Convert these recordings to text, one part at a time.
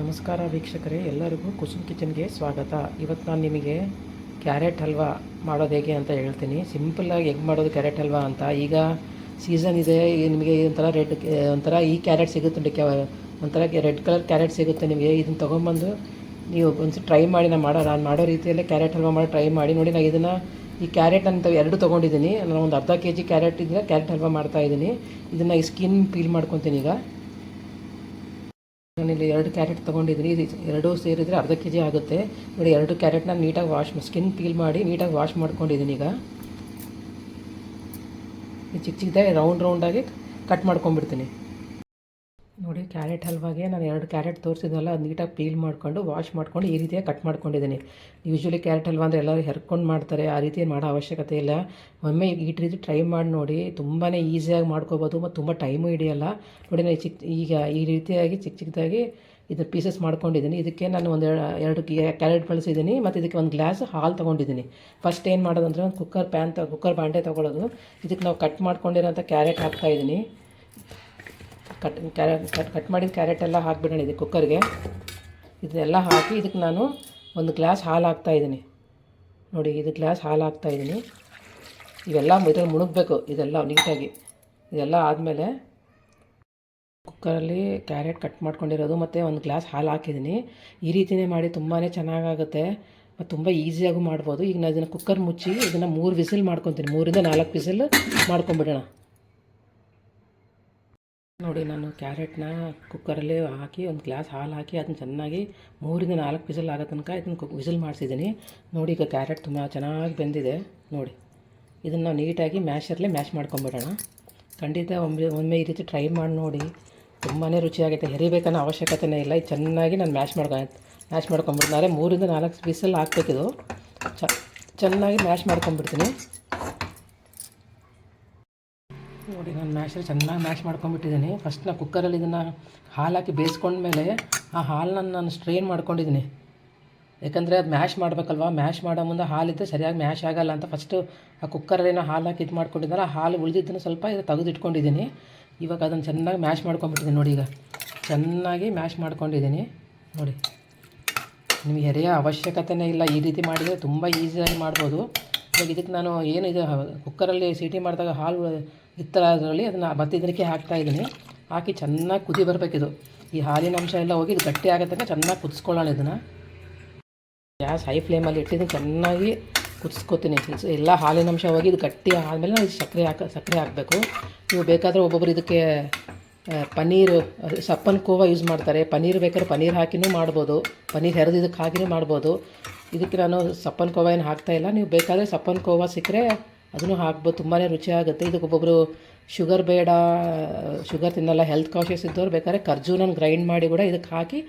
ನಮಸ್ಕಾರ ವೀಕ್ಷಕರೇ, ಎಲ್ಲರಿಗೂ ಕುಸುಮ್ ಕಿಚನ್ಗೆ ಸ್ವಾಗತ. ಇವತ್ತು ನಾನು ನಿಮಗೆ ಕ್ಯಾರೆಟ್ ಹಲ್ವಾ ಮಾಡೋದು ಹೇಗೆ ಅಂತ ಹೇಳ್ತೀನಿ. ಸಿಂಪಲ್ಲಾಗಿ ಹೇಗೆ ಮಾಡೋದು ಕ್ಯಾರೆಟ್ ಹಲ್ವಾ ಅಂತ. ಈಗ ಸೀಸನ್ ಇದೆ, ನಿಮಗೆ ಒಂಥರ ಈ ಕ್ಯಾರೆಟ್ ಸಿಗುತ್ತೆ, ಒಂಥರ ರೆಡ್ ಕಲರ್ ಕ್ಯಾರೆಟ್ ಸಿಗುತ್ತೆ ನಿಮಗೆ. ಇದನ್ನು ತೊಗೊಂಬಂದು ನೀವು ಒಂದ್ಸಲ ಟ್ರೈ ಮಾಡಿ. ನಾನು ಮಾಡೋ ರೀತಿಯಲ್ಲೇ ಕ್ಯಾರೆಟ್ ಹಲ್ವಾ ಮಾಡಿ ಟ್ರೈ ಮಾಡಿ ನೋಡಿ. ನಾನು ಈ ಕ್ಯಾರೆಟ್ ನಾನು ಎರಡು ತೊಗೊಂಡಿದ್ದೀನಿ. ನಾನು ಒಂದು ಅರ್ಧ kg ಕ್ಯಾರೆಟ್ ಇದ್ದರೆ ಕ್ಯಾರೆಟ್ ಹಲ್ವಾ ಮಾಡ್ತಾಯಿದ್ದೀನಿ. ಇದನ್ನು ಈ ಸ್ಕಿನ್ ಪೀಲ್ ಮಾಡ್ಕೊತೀನಿ. ಈಗ ನಾನಿಲ್ಲಿ 2 ಕ್ಯಾರೆಟ್ ತೊಗೊಂಡಿದ್ದೀನಿ. ಇದು ಎರಡೂ ಸೇರಿದರೆ ಅರ್ಧ kg ಆಗುತ್ತೆ ನೋಡಿ. 2 ಕ್ಯಾರೆಟ್ನ ನೀಟಾಗಿ ಸ್ಕಿನ್ ಪೀಲ್ ಮಾಡಿ ನೀಟಾಗಿ ವಾಶ್ ಮಾಡ್ಕೊಂಡಿದ್ದೀನಿ. ಈಗ ಚಿಕ್ಕ ಚಿಕ್ಕದಾಗಿ ರೌಂಡಾಗಿ ಕಟ್ ಮಾಡ್ಕೊಂಡ್ಬಿಡ್ತೀನಿ ನೋಡಿ. ಕ್ಯಾರೆಟ್ ಹಲ್ವಾಗೆ ನಾನು 2 ಕ್ಯಾರೆಟ್ ತೋರಿಸಿದ್ನಲ್ಲ, ಅದು ನೀಟಾಗಿ ಪೀಲ್ ಮಾಡ್ಕೊಂಡು ವಾಶ್ ಮಾಡ್ಕೊಂಡು ಈ ರೀತಿಯಾಗಿ ಕಟ್ ಮಾಡ್ಕೊಂಡಿದ್ದೀನಿ. ಯೂಶ್ವಲಿ ಕ್ಯಾರೆಟ್ ಹಲ್ವಾ ಅಂದರೆ ಎಲ್ಲರೂ ಹೆರ್ಕೊಂಡು ಮಾಡ್ತಾರೆ, ಆ ರೀತಿ ಮಾಡೋ ಅವಶ್ಯಕತೆ ಇಲ್ಲ. ಒಮ್ಮೆ ಈ ರೀತಿ ಟ್ರೈ ಮಾಡಿ ನೋಡಿ, ತುಂಬಾ ಈಸಿಯಾಗಿ ಮಾಡ್ಕೋಬೋದು ಮತ್ತು ತುಂಬ ಟೈಮು ಹಿಡಿಯೋಲ್ಲ ನೋಡಿ. ನಾನು ಈಗ ಈ ರೀತಿಯಾಗಿ ಚಿಕ್ಕದಾಗಿ ಇದು ಪೀಸಸ್ ಮಾಡ್ಕೊಂಡಿದ್ದೀನಿ. ಇದಕ್ಕೆ ನಾನು ಎರಡು ಕ್ಯಾರೆಟ್ ಬಳಸಿದ್ದೀನಿ ಮತ್ತು ಇದಕ್ಕೆ ಒಂದು ಗ್ಲಾಸ್ ಹಾಲು ತೊಗೊಂಡಿದ್ದೀನಿ. ಫಸ್ಟ್ ಏನು ಮಾಡೋದಂದರೆ ಒಂದು ಕುಕ್ಕರ್ ಬಾಂಡೆ ತೊಗೊಳ್ಳೋದು. ಇದಕ್ಕೆ ನಾವು ಕಟ್ ಮಾಡ್ಕೊಂಡಿರೋಂಥ ಕ್ಯಾರೆಟ್ ಹಾಕ್ತಾಯಿದ್ದೀನಿ. ಕಟ್ ಮಾಡಿದ ಕ್ಯಾರೆಟ್ ಎಲ್ಲ ಹಾಕಿಬಿಡೋಣ ಇದಕ್ಕೆ ಕುಕ್ಕರ್ಗೆ. ಇದನ್ನೆಲ್ಲ ಹಾಕಿ ಇದಕ್ಕೆ ನಾನು ಒಂದು ಗ್ಲಾಸ್ ಹಾಲು ಹಾಕ್ತಾಯಿದ್ದೀನಿ ನೋಡಿ. ಇದು ಗ್ಲಾಸ್ ಹಾಲು ಹಾಕ್ತಾಯಿದ್ದೀನಿ. ಇವೆಲ್ಲ ಇದ್ರಲ್ಲಿ ಮುಳುಗಬೇಕು, ಇದೆಲ್ಲ ನೀಟಾಗಿ. ಇದೆಲ್ಲ ಆದಮೇಲೆ ಕುಕ್ಕರಲ್ಲಿ ಕ್ಯಾರೆಟ್ ಕಟ್ ಮಾಡ್ಕೊಂಡಿರೋದು ಮತ್ತು ಒಂದು ಗ್ಲಾಸ್ ಹಾಲು ಹಾಕಿದ್ದೀನಿ. ಈ ರೀತಿಯೇ ಮಾಡಿ, ತುಂಬಾ ಚೆನ್ನಾಗಾಗುತ್ತೆ ಮತ್ತು ತುಂಬ ಈಸಿಯಾಗೂ ಮಾಡ್ಬೋದು. ಈಗ ನಾನು ಇದನ್ನು ಕುಕ್ಕರ್ ಮುಚ್ಚಿ ಇದನ್ನು 3 ವಿಸಿಲ್ ಮಾಡ್ಕೊತೀನಿ. 3 ರಿಂದ 4 ವಿಸಿಲ್ ಮಾಡ್ಕೊಂಬಿಡೋಣ ನೋಡಿ. ನಾನು ಕ್ಯಾರೆಟ್ನ ಕುಕ್ಕರಲ್ಲಿ ಹಾಕಿ ಒಂದು ಗ್ಲಾಸ್ ಹಾಲು ಹಾಕಿ ಅದನ್ನು ಚೆನ್ನಾಗಿ 3 ರಿಂದ 4 ವಿಸಿಲ್ ಆಗೋ ತನಕ ಇದನ್ನು ವಿಸಿಲ್ ಮಾಡಿಸಿದ್ದೀನಿ ನೋಡಿ. ಈಗ ಕ್ಯಾರೆಟ್ ತುಂಬ ಚೆನ್ನಾಗಿ ಬೆಂದಿದೆ ನೋಡಿ. ಇದನ್ನು ನಾವು ನೀಟಾಗಿ ಮ್ಯಾಶ್ ಮಾಡ್ಕೊಂಬಿಡೋಣ. ಖಂಡಿತ ಒಮ್ಮೆ ಈ ರೀತಿ ಟ್ರೈ ಮಾಡಿ ನೋಡಿ, ತುಂಬಾ ರುಚಿಯಾಗುತ್ತೆ. ಹೆರಿಬೇಕನ್ನೋ ಅವಶ್ಯಕತೆಯೇ ಇಲ್ಲ. ಇದು ಚೆನ್ನಾಗಿ ನಾನು ಮ್ಯಾಶ್ ಮಾಡ್ಕೊಂಬಿಡ್ತಾರೆ. 3 ರಿಂದ 4 ವಿಸಿಲ್ ಹಾಕಬೇಕಿದು. ಚೆನ್ನಾಗಿ ಮ್ಯಾಶ್ ಮಾಡ್ಕೊಂಬಿಡ್ತೀನಿ ನೋಡಿ. ನಾನು ಚೆನ್ನಾಗಿ ಮ್ಯಾಶ್ ಮಾಡ್ಕೊಂಬಿಟ್ಟಿದ್ದೀನಿ. ಫಸ್ಟ್ ನಾನು ಕುಕ್ಕರಲ್ಲಿ ಇದನ್ನು ಹಾಲು ಹಾಕಿ ಬೇಯಿಸ್ಕೊಂಡ್ಮೇಲೆ ಆ ಹಾಲನ್ನ ನಾನು ಸ್ಟ್ರೈನ್ ಮಾಡ್ಕೊಂಡಿದ್ದೀನಿ. ಯಾಕಂದರೆ ಅದು ಮ್ಯಾಶ್ ಮಾಡಬೇಕಲ್ವ, ಮ್ಯಾಶ್ ಮಾಡೋ ಮುಂದೆ ಹಾಲಿದ್ದರೆ ಸರಿಯಾಗಿ ಮ್ಯಾಶ್ ಆಗೋಲ್ಲ ಅಂತ ಫಸ್ಟು ಆ ಕುಕ್ಕರಲ್ಲಿ ಹಾಲು ಹಾಕಿ ಇದು ಮಾಡ್ಕೊಂಡಿದ್ದಲ್ಲ, ಆ ಹಾಲು ಉಳಿದಿದ್ದನ್ನು ಸ್ವಲ್ಪ ಇದು ತೆಗೆದಿಟ್ಕೊಂಡಿದ್ದೀನಿ. ಇವಾಗ ಅದನ್ನು ಚೆನ್ನಾಗಿ ಮ್ಯಾಶ್ ಮಾಡ್ಕೊಂಬಿಟ್ಟಿದ್ದೀನಿ ನೋಡಿ. ಈಗ ಚೆನ್ನಾಗಿ ಮ್ಯಾಶ್ ಮಾಡ್ಕೊಂಡಿದ್ದೀನಿ ನೋಡಿ. ನಿಮಗೆ ಹೆರೆಯೋ ಅವಶ್ಯಕತೆಯೇ ಇಲ್ಲ. ಈ ರೀತಿ ಮಾಡಿದರೆ ತುಂಬ ಈಸಿಯಾಗಿ ಮಾಡ್ಬೋದು. ಇವಾಗ ಇದಕ್ಕೆ ನಾನು ಏನು ಇದು ಕುಕ್ಕರಲ್ಲಿ ಸೀಟಿ ಮಾಡಿದಾಗ ಹಾಲು ಇತ್ತಲ್ಲ, ಅದರಲ್ಲಿ ಅದನ್ನು ಬತ್ತಿದ್ದಕ್ಕೆ ಹಾಕ್ತಾಯಿದ್ದೀನಿ. ಹಾಕಿ ಚೆನ್ನಾಗಿ ಕುದಿ ಬರಬೇಕಿದು. ಈ ಹಾಲಿನ ಅಂಶ ಎಲ್ಲ ಹೋಗಿ ಇದು ಗಟ್ಟಿ ಆಗೋ ತನಕ ಚೆನ್ನಾಗಿ ಕುದಿಸ್ಕೊಳ್ಳೋಣ. ಇದನ್ನು ಗ್ಯಾಸ್ ಹೈ ಫ್ಲೇಮಲ್ಲಿ ಇಟ್ಟಿದ್ದು ಚೆನ್ನಾಗಿ ಕುದಿಸ್ಕೊತೀನಿ. ಎಲ್ಲ ಹಾಲಿನ ಅಂಶ ಹೋಗಿ ಇದು ಗಟ್ಟಿ ಆದಮೇಲೆ ನಾವು ಸಕ್ಕರೆ ಹಾಕಬೇಕು. ನೀವು ಬೇಕಾದರೆ ಒಬ್ಬೊಬ್ಬರು ಇದಕ್ಕೆ ಪನ್ನೀರು ಸಪ್ಪನ್ ಕೋವಾ ಯೂಸ್ ಮಾಡ್ತಾರೆ. ಪನ್ನೀರ್ ಬೇಕಾದ್ರೆ ಪನ್ನೀರ್ ಹಾಕಿನೂ ಮಾಡ್ಬೋದು, ಪನ್ನೀರ್ ಹೆರೆದು ಇದಕ್ಕೆ ಹಾಕಿನೂ ಮಾಡ್ಬೋದು. ಇದಕ್ಕೆ ನಾನು ಸಪ್ಪನ್ ಕೋವಾ ಏನು ಹಾಕ್ತಾಯಿಲ್ಲ. ನೀವು ಬೇಕಾದರೆ ಸಪ್ಪನ್ ಕೋವಾ ಸಿಕ್ಕರೆ ಅದನ್ನು ಹಾಕ್ಬೋದು, ತುಂಬಾ ರುಚಿಯಾಗುತ್ತೆ. ಇದಕ್ಕೆ ಒಬ್ಬೊಬ್ಬರು ಶುಗರ್ ಬೇಡ, ಶುಗರ್ ತಿನ್ನಲ್ಲ, ಹೆಲ್ತ್ ಕಾನ್ಷಿಯಸ್ ಇದ್ದವ್ರು ಬೇಕಾದ್ರೆ ಖರ್ಜೂರನ ಗ್ರೈಂಡ್ ಮಾಡಿ ಕೂಡ ಇದಕ್ಕೆ ಹಾಕಿ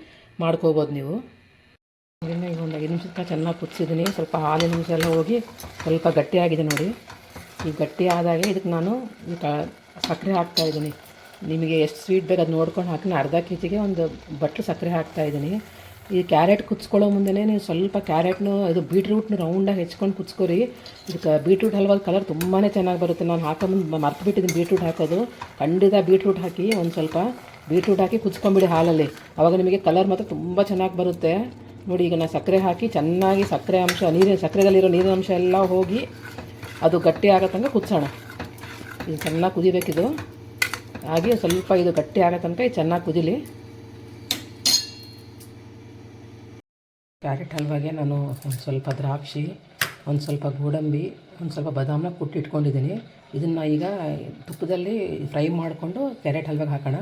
ಮಾಡ್ಕೋಬೋದು ನೀವು. ಇದನ್ನು ಈಗ ಒಂದು 5 ನಿಮಿಷ ಚೆನ್ನಾಗಿ ಕುದಿಸಿದ್ದೀನಿ. ಸ್ವಲ್ಪ ಹಾಲಿನ ನಿಮಿಷ ಎಲ್ಲ ಹೋಗಿ ಸ್ವಲ್ಪ ಗಟ್ಟಿಯಾಗಿದೆ ನೋಡಿ. ಈ ಗಟ್ಟಿ ಆದಾಗೆ ಇದಕ್ಕೆ ನಾನು ಸಕ್ಕರೆ ಹಾಕ್ತಾಯಿದ್ದೀನಿ. ನಿಮಗೆ ಎಷ್ಟು ಸ್ವೀಟ್ ಬೇಕು ಅದು ನೋಡ್ಕೊಂಡು ಹಾಕಿ. ಅರ್ಧ kgಗೆ ಒಂದು ಬಟ್ಲು ಸಕ್ಕರೆ ಹಾಕ್ತಾಯಿದ್ದೀನಿ. ಈ ಕ್ಯಾರೆಟ್ ಕುದಿಸ್ಕೊಳ್ಳೋ ಮುಂದೆ ನೀವು ಸ್ವಲ್ಪ ಕ್ಯಾರೆಟ್ನು ಇದು ಬೀಟ್ರೂಟ್ನ ರೌಂಡಾಗಿ ಹೆಚ್ಕೊಂಡು ಕುದಿಸ್ಕೊರಿ. ಇದಕ್ಕೆ ಬೀಟ್ರೂಟ್ ಹಲ್ವಾ ಕಲರ್ ತುಂಬಾ ಚೆನ್ನಾಗಿ ಬರುತ್ತೆ. ನಾನು ಹಾಕೋಮುಂದೆ ಮರ್ತುಬಿಟ್ಟಿದ್ದೀನಿ ಬೀಟ್ರೂಟ್ ಹಾಕೋದು. ಖಂಡಿತ ಬೀಟ್ರೂಟ್ ಹಾಕಿ, ಒಂದು ಸ್ವಲ್ಪ ಬೀಟ್ರೂಟ್ ಹಾಕಿ ಕುದಿಸ್ಕೊಂಬಿಡಿ ಹಾಲಲ್ಲಿ. ಆವಾಗ ನಿಮಗೆ ಕಲರ್ ಮಾತ್ರ ತುಂಬ ಚೆನ್ನಾಗಿ ಬರುತ್ತೆ ನೋಡಿ. ಈಗ ನಾನು ಸಕ್ಕರೆ ಹಾಕಿ ಚೆನ್ನಾಗಿ ಸಕ್ಕರೆದಲ್ಲಿರೋ ನೀರಿನ ಅಂಶ ಎಲ್ಲ ಹೋಗಿ ಅದು ಗಟ್ಟಿ ಆಗೋ ತನಕ ಕುದಿಸೋಣ. ಇದು ಚೆನ್ನಾಗಿ ಕುದಿಬೇಕಿದು. ಹಾಗೆ ಸ್ವಲ್ಪ ಇದು ಗಟ್ಟಿ ಆಗೋ ತನಕ ಇದು ಚೆನ್ನಾಗಿ ಕುದಿಲಿ. ಕ್ಯಾರೆಟ್ ಹಲ್ವಾಗೆ ನಾನು ಒಂದು ಸ್ವಲ್ಪ ದ್ರಾಕ್ಷಿ, ಒಂದು ಸ್ವಲ್ಪ ಗೋಡಂಬಿ, ಒಂದು ಸ್ವಲ್ಪ ಬಾದಾಮನ್ನ ಕುಟ್ಟಿಟ್ಕೊಂಡಿದ್ದೀನಿ. ಇದನ್ನು ಈಗ ತುಪ್ಪದಲ್ಲಿ ಫ್ರೈ ಮಾಡಿಕೊಂಡು ಕ್ಯಾರೆಟ್ ಹಲ್ವಾಗೆ ಹಾಕೋಣ.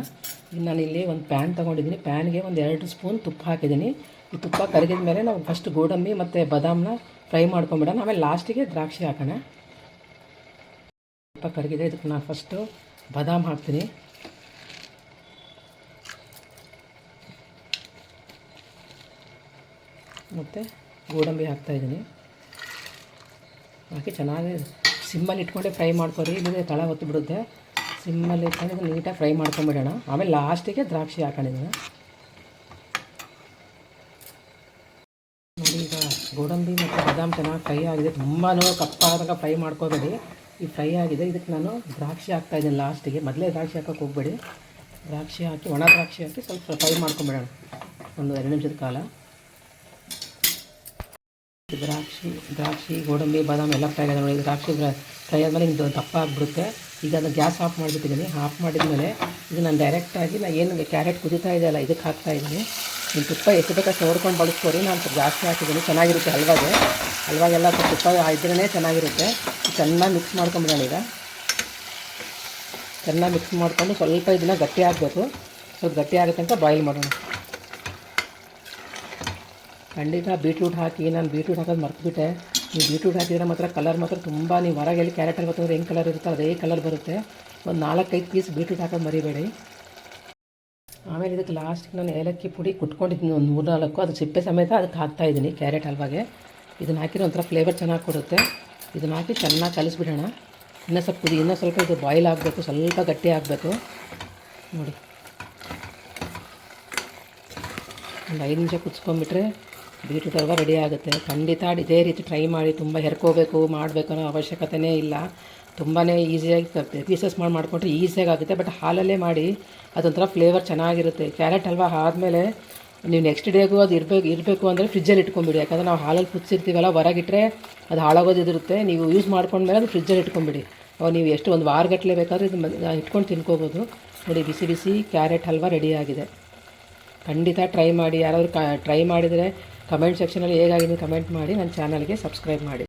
ಈಗ ನಾನಿಲ್ಲಿ ಒಂದು ಪ್ಯಾನ್ ತೊಗೊಂಡಿದ್ದೀನಿ. ಪ್ಯಾನ್ಗೆ ಒಂದು 2 ಸ್ಪೂನ್ ತುಪ್ಪ ಹಾಕಿದ್ದೀನಿ. ಈ ತುಪ್ಪ ಕರಗಿದ ಮೇಲೆ ನಾವು ಫಸ್ಟ್ ಗೋಡಂಬಿ ಮತ್ತು ಬಾದಾಮನ್ನ ಫ್ರೈ ಮಾಡ್ಕೊಂಬಿಡೋಣ. ಆಮೇಲೆ ಲಾಸ್ಟಿಗೆ ದ್ರಾಕ್ಷಿ ಹಾಕೋಣ. ತುಪ್ಪ ಕರಗಿದೆ. ಇದಕ್ಕೆ ನಾನು ಫಸ್ಟು ಬಾದಾಮ್ ಹಾಕ್ತೀನಿ. ಮತ್ತು ಗೋಡಂಬಿ ಹಾಕ್ತಾಯಿದ್ದೀನಿ. ಹಾಕಿ ಚೆನ್ನಾಗಿ ಸಿಮ್ಮಲ್ಲಿ ಇಟ್ಕೊಂಡೆ ಫ್ರೈ ಮಾಡ್ಕೊರಿ, ಇಲ್ಲಿಂದ ತಳ ಹೊತ್ತು ಬಿಡುತ್ತೆ. ಸಿಮ್ಮಲ್ಲಿ ಇಟ್ಕೊಂಡು ನೀಟಾಗಿ ಫ್ರೈ ಮಾಡ್ಕೊಂಬಿಡೋಣ. ಆಮೇಲೆ ಲಾಸ್ಟಿಗೆ ದ್ರಾಕ್ಷಿ ಹಾಕೊಂಡಿದ್ದೀನಿ ನೋಡಿ. ಈಗ ಗೋಡಂಬಿ ಮತ್ತು ಬಾದಾಮ್ ಚೆನ್ನಾಗಿ ಫ್ರೈ ಆಗಿದೆ. ತುಂಬಾ ಕಪ್ಪಾದಾಗ ಫ್ರೈ ಮಾಡ್ಕೋಬೇಡಿ. ಈ ಫ್ರೈ ಆಗಿದೆ. ಇದಕ್ಕೆ ನಾನು ದ್ರಾಕ್ಷಿ ಹಾಕ್ತಾಯಿದ್ದೀನಿ ಲಾಸ್ಟಿಗೆ. ಮೊದಲೇ ದ್ರಾಕ್ಷಿ ಹಾಕೋಕ್ಕೆ ಹೋಗಬೇಡಿ. ದ್ರಾಕ್ಷಿ ಹಾಕಿ, ಒಣ ದ್ರಾಕ್ಷಿ ಹಾಕಿ ಸ್ವಲ್ಪ ಫ್ರೈ ಮಾಡ್ಕೊಂಬಿಡೋಣ. ಒಂದು 2 ನಿಮಿಷದ ಕಾಲ. ದ್ರಾಕ್ಷಿ ಗೋಡಂಬಿ ಬಾದಾಮಿ ಎಲ್ಲ ಫ್ರೈ ಆಗಿದೆ ನೋಡಿ. ದ್ರಾಕ್ಷಿ ಫ್ರೈ ಆದಮೇಲೆ ಇದು ದಪ್ಪ ಆಗಿಬಿಡುತ್ತೆ. ಈಗ ಅದು ಗ್ಯಾಸ್ ಆಫ್ ಮಾಡಿಬಿಟ್ಟಿದ್ದೀನಿ. ಆಫ್ ಮಾಡಿದ್ಮೇಲೆ ಇದು ನಾನು ಡೈರೆಕ್ಟಾಗಿ ಏನು ಕ್ಯಾರೆಟ್ ಕುದೀತಾ ಇದೆಯಲ್ಲ ಇದಕ್ಕೆ ಹಾಕ್ತಾಯಿದ್ದೀನಿ. ನೀವು ತುಪ್ಪ ಎಷ್ಟು ಬೇಕಷ್ಟು ನೋಡ್ಕೊಂಡು ಬಳಸ್ಕೊರಿ. ನಾನು ಸ್ವಲ್ಪ ಜಾಸ್ತಿ ಹಾಕಿದ್ದೀನಿ, ಚೆನ್ನಾಗಿರುತ್ತೆ ಹಲ್ವಾಗೆಲ್ಲ ಸ್ವಲ್ಪ ತುಪ್ಪ ಇದ್ರೇ ಚೆನ್ನಾಗಿರುತ್ತೆ. ಚೆನ್ನಾಗಿ ಮಿಕ್ಸ್ ಮಾಡ್ಕೊಂಬಿಡೋಣ. ಈಗ ಚೆನ್ನಾಗಿ ಮಿಕ್ಸ್ ಮಾಡಿಕೊಂಡು ಸ್ವಲ್ಪ ಇದನ್ನು ಗಟ್ಟಿ ಆಗಬೇಕು. ಸ್ವಲ್ಪ ಗಟ್ಟಿ ಆಗುತ್ತೆ ಅಂತ ಬಾಯ್ಲ್ ಮಾಡೋಣ. ಖಂಡಿತ ಬೀಟ್ರೂಟ್ ಹಾಕಿ, ನಾನು ಬೀಟ್ರೂಟ್ ಹಾಕೋದು ಮರ್ತುಬಿಟ್ಟೆ. ನೀವು ಬೀಟ್ರೂಟ್ ಹಾಕಿದ್ರೆ ಮಾತ್ರ ಕಲರ್ ಮಾತ್ರ ತುಂಬ, ನೀವು ಹೊರಗೆಲ್ಲಿ ಕ್ಯಾರೆಟ್ ಹಾಕೋದ್ರೆ ಹೆಂಗೆ ಕಲರ್ ಇರುತ್ತೆ ಅದೇ ಕಲರ್ ಬರುತ್ತೆ. ಒಂದು 4-5 ಪೀಸ್ ಬೀಟ್ರೂಟ್ ಹಾಕೋದು ಮರಿಬೇಡಿ. ಆಮೇಲೆ ಇದಕ್ಕೆ ಲಾಸ್ಟಿಗೆ ನಾನು ಏಲಕ್ಕಿ ಪುಡಿ ಕುಟ್ಕೊಂಡಿದ್ದೀನಿ ಒಂದು 3-4, ಅದು ಸಿಪ್ಪೆ ಸಮೇತ ಅದಕ್ಕೆ ಹಾಕ್ತಾಯಿದ್ದೀನಿ ಕ್ಯಾರೆಟ್ ಹಲ್ವಾಗೆ. ಇದನ್ನು ಹಾಕಿದ್ರೆ ಒಂಥರ ಫ್ಲೇವರ್ ಚೆನ್ನಾಗಿ ಕೊಡುತ್ತೆ. ಇದನ್ನು ಹಾಕಿ ಚೆನ್ನಾಗಿ ಕಲಿಸ್ಬಿಡೋಣ. ಇನ್ನೂ ಸ್ವಲ್ಪ ಇದು ಬಾಯ್ಲ್ ಆಗಬೇಕು, ಸ್ವಲ್ಪ ಗಟ್ಟಿ ಆಗಬೇಕು ನೋಡಿ. ಒಂದು 5 ನಿಮಿಷ ಕುದಿಸ್ಕೊಂಬಿಟ್ರೆ ಬೀಟ್ರೂಟ್ ಹಲ್ವಾ ರೆಡಿ ಆಗುತ್ತೆ. ಖಂಡಿತ ಇದೇ ರೀತಿ ಟ್ರೈ ಮಾಡಿ. ತುಂಬ ಹೆರ್ಕೋಬೇಕು ಮಾಡಬೇಕು ಅನ್ನೋ ಅವಶ್ಯಕತೆಯೇ ಇಲ್ಲ. ತುಂಬಾ ಈಸಿಯಾಗಿ ಪೀಸಸ್ ಮಾಡ್ಕೊಂಡ್ರೆ ಈಸಿಯಾಗಿ ಆಗುತ್ತೆ. ಬಟ್ ಹಾಲಲ್ಲೇ ಮಾಡಿ ಅದೊಂಥರ ಫ್ಲೇವರ್ ಚೆನ್ನಾಗಿರುತ್ತೆ. ಕ್ಯಾರೆಟ್ ಹಲ್ವಾ ಆದಮೇಲೆ ನೀವು ನೆಕ್ಸ್ಟ್ ಡೇಗೂ ಅದು ಇರಬೇಕು ಅಂದರೆ ಫ್ರಿಜ್ಜಲ್ಲಿ ಇಟ್ಕೊಂಬಿಡಿ. ಯಾಕಂದರೆ ನಾವು ಹಾಲಲ್ಲಿ ಕುದಿಸಿರ್ತೀವಲ್ಲ, ಹೊರಗಿಟ್ರೆ ಅದು ಹಾಳಾಗೋದಿರುತ್ತೆ. ನೀವು ಯೂಸ್ ಮಾಡ್ಕೊಂಡ್ಮೇಲೆ ಅದು ಫ್ರಿಜ್ಜಲ್ಲಿ ಇಟ್ಕೊಂಬಿಡಿ. ನೀವು ಎಷ್ಟು ಒಂದು ವಾರಗಟ್ಟಲೆ ಬೇಕಾದರೆ ಇದು ಇಟ್ಕೊಂಡು ತಿನ್ಕೋಬೋದು ನೋಡಿ. ಬಿಸಿ ಬಿಸಿ ಕ್ಯಾರೆಟ್ ಹಲ್ವಾ ರೆಡಿಯಾಗಿದೆ. ಖಂಡಿತ ಟ್ರೈ ಮಾಡಿ. ಯಾರಾದರೂ ಟ್ರೈ ಮಾಡಿದರೆ ಕಮೆಂಟ್ ಸೆಕ್ಷನಲ್ಲಿ ಹೇಗಾಗಿದೆ ಕಮೆಂಟ್ ಮಾಡಿ. ನನ್ನ ಚಾನಲ್ಗೆ ಸಬ್ಸ್ಕ್ರೈಬ್ ಮಾಡಿ.